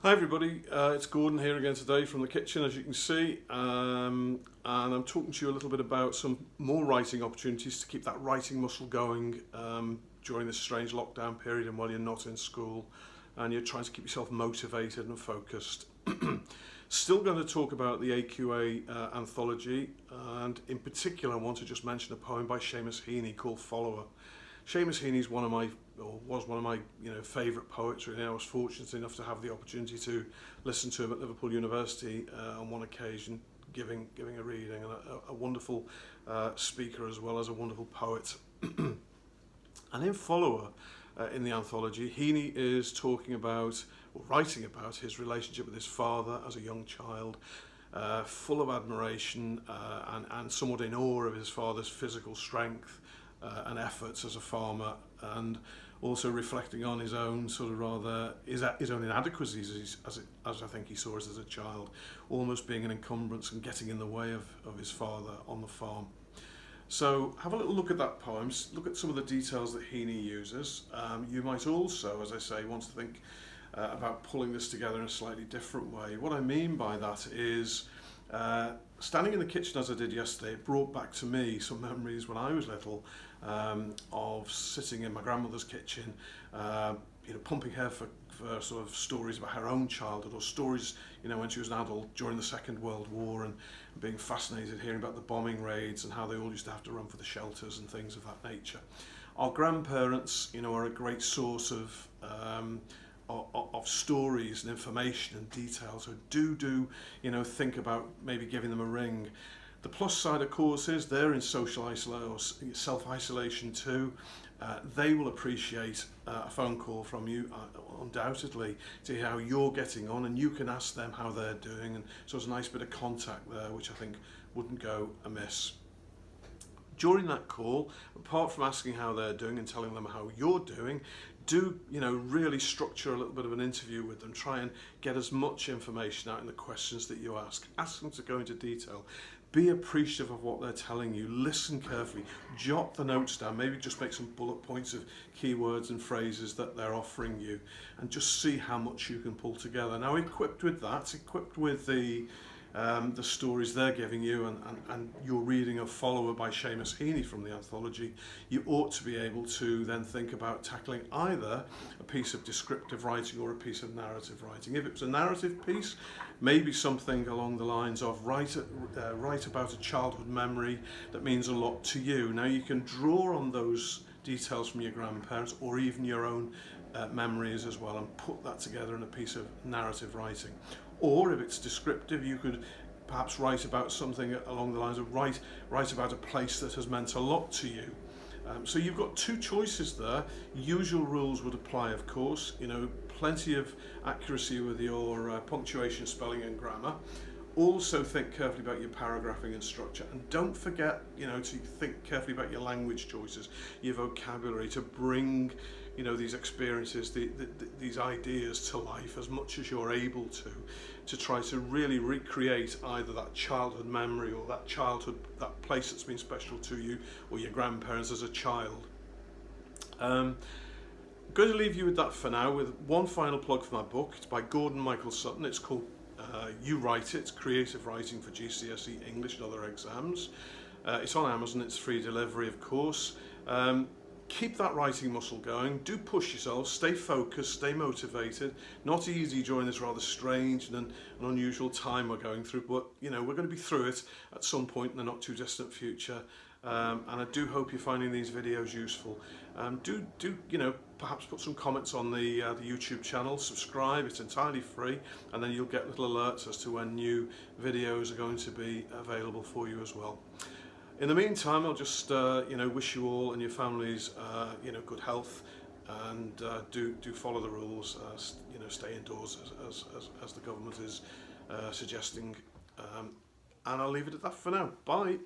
Hi everybody, it's Gordon here again today from the kitchen, as you can see, and I'm talking to you a little bit about some more writing opportunities to keep that writing muscle going during this strange lockdown period and while you're not in school and you're trying to keep yourself motivated and focused. Still going to talk about the AQA anthology, and in particular I want to just mention a poem by Seamus Heaney called Follower. Seamus Heaney is was one of my favourite poets. Really, I was fortunate enough to have the opportunity to listen to him at Liverpool University on one occasion, giving a reading, and a wonderful speaker as well as a wonderful poet. And in Follower, in the anthology, Heaney is talking about, or writing about, his relationship with his father as a young child, full of admiration and somewhat in awe of his father's physical strength and efforts as a farmer, and also reflecting on his own sort of rather his own inadequacies as I think he saw us as a child, almost being an encumbrance and getting in the way of his father on the farm. So have a little look at that poem, look at some of the details that Heaney uses. You might also, as I say, want to think about pulling this together in a slightly different way. What I mean by that is standing in the kitchen as I did yesterday, it brought back to me some memories when I was little of sitting in my grandmother's kitchen, pumping her for sort of stories about her own childhood, or stories, when she was an adult during the Second World War, and being fascinated hearing about the bombing raids and how they all used to have to run for the shelters and things of that nature. Our grandparents, are a great source of stories and information and details. So do think about maybe giving them a ring. The plus side, of course, is they're in social isolation or self-isolation too. They will appreciate a phone call from you, undoubtedly, to hear how you're getting on, and you can ask them how they're doing. And so it's a nice bit of contact there, which I think wouldn't go amiss. During that call, apart from asking how they're doing and telling them how you're doing, do really structure a little bit of an interview with them. Try and get as much information out in the questions that you ask. Ask them to go into detail. Be appreciative of what they're telling you. Listen carefully. Jot the notes down. Maybe just make some bullet points of keywords and phrases that they're offering you, and just see how much you can pull together. Now, equipped with the stories they're giving you, and your reading of Follower by Seamus Heaney from the anthology, you ought to be able to then think about tackling either a piece of descriptive writing or a piece of narrative writing. If it was a narrative piece, maybe something along the lines of write about a childhood memory that means a lot to you. Now, you can draw on those details from your grandparents or even your own memories as well, and put that together in a piece of narrative writing. Or if it's descriptive, you could perhaps write about something along the lines of write about a place that has meant a lot to you. So you've got two choices there. Usual rules would apply, of course. Plenty of accuracy with your punctuation, spelling and grammar. Also think carefully about your paragraphing and structure, and don't forget to think carefully about your language choices, your vocabulary, to bring these experiences, these ideas to life as much as you're able to try to really recreate either that childhood memory or that place that's been special to you, or your grandparents as a child. I'm going to leave you with that for now, with one final plug for my book. It's by Gordon Michael Sutton. It's called You Write It, Creative Writing for GCSE English and Other Exams. It's on Amazon. It's free delivery, of course. Keep that writing muscle going. Do push yourself. Stay focused. Stay motivated. Not easy during this rather strange and an unusual time we're going through, but we're going to be through it at some point in the not too distant future. And I do hope you're finding these videos useful. Do perhaps put some comments on the YouTube channel. Subscribe. It's entirely free, and then you'll get little alerts as to when new videos are going to be available for you as well. In the meantime, I'll just wish you all and your families good health, and do follow the rules. Stay indoors as the government is suggesting. And I'll leave it at that for now. Bye.